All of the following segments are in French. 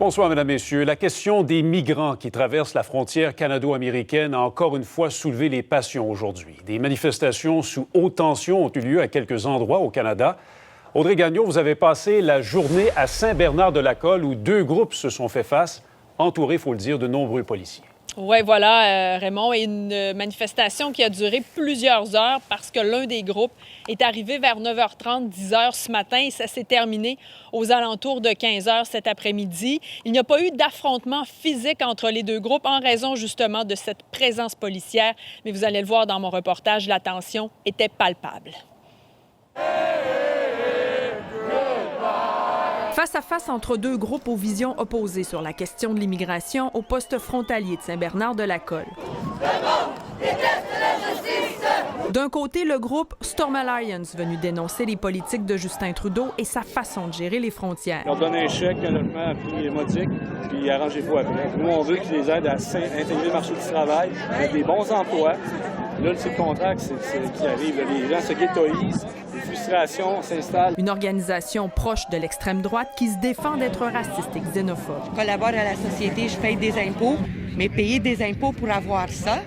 Bonsoir, Mesdames, Messieurs. La question des migrants qui traversent la frontière canado-américaine a encore une fois soulevé les passions aujourd'hui. Des manifestations sous haute tension ont eu lieu à quelques endroits au Canada. Audrey Gagnon, vous avez passé la journée à Saint-Bernard-de-la-Colle où deux groupes se sont fait face, entourés, il faut le dire, de nombreux policiers. Oui, voilà, Raymond, et une manifestation qui a duré plusieurs heures parce que l'un des groupes est arrivé vers 9h30, 10h ce matin et ça s'est terminé aux alentours de 15h cet après-midi. Il n'y a pas eu d'affrontement physique entre les deux groupes en raison justement de cette présence policière, mais vous allez le voir dans mon reportage, la tension était palpable. Face à face entre deux groupes aux visions opposées sur la question de l'immigration au poste frontalier de Saint-Bernard-de-la-Colle. D'un côté, le groupe Storm Alliance, venu dénoncer les politiques de Justin Trudeau et sa façon de gérer les frontières. Leur donner un chèque, un logement à prix modique, puis arrangez-vous après. Nous, on veut qu'ils les aident à intégrer le marché du travail, avec des bons emplois. Là, c'est le contraire qui arrive. Les gens se ghettoisent, les frustrations s'installent. Une organisation proche de l'extrême droite qui se défend d'être raciste et xénophobe. Je collabore à la société, je paye des impôts, mais payer des impôts pour avoir ça?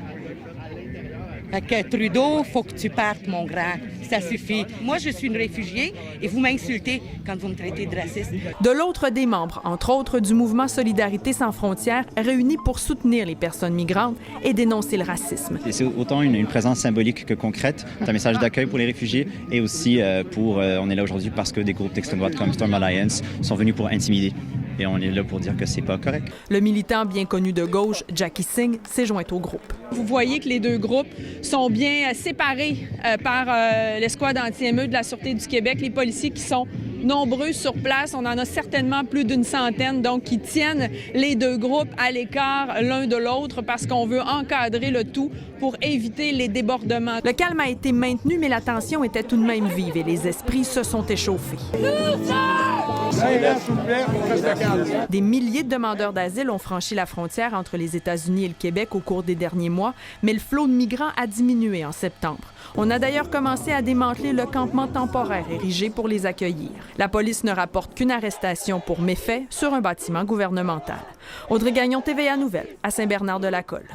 Fait que Trudeau, faut que tu partes, mon grand. Ça suffit. Moi, je suis une réfugiée et vous m'insultez quand vous me traitez de raciste. De l'autre, des membres, entre autres du mouvement Solidarité sans frontières, réunis pour soutenir les personnes migrantes et dénoncer le racisme. C'est autant une présence symbolique que concrète. C'est un message d'accueil pour les réfugiés et aussi on est là aujourd'hui parce que des groupes d'extrême droite comme Storm Alliance sont venus pour intimider. Et on est là pour dire que c'est pas correct. Le militant bien connu de gauche, Jackie Singh, s'est joint au groupe. Vous voyez que les deux groupes sont bien séparés par l'escouade anti-émeute de la Sûreté du Québec. Les policiers qui sont nombreux sur place, on en a certainement plus d'une centaine, donc qui tiennent les deux groupes à l'écart l'un de l'autre parce qu'on veut encadrer le tout pour éviter les débordements. Le calme a été maintenu, mais la tension était tout de même vive et les esprits se sont échauffés. Des milliers de demandeurs d'asile ont franchi la frontière entre les États-Unis et le Québec au cours des derniers mois, mais le flot de migrants a diminué en septembre. On a d'ailleurs commencé à démanteler le campement temporaire érigé pour les accueillir. La police ne rapporte qu'une arrestation pour méfait sur un bâtiment gouvernemental. Audrey Gagnon, TVA Nouvelles, à Saint-Bernard-de-la-Colle.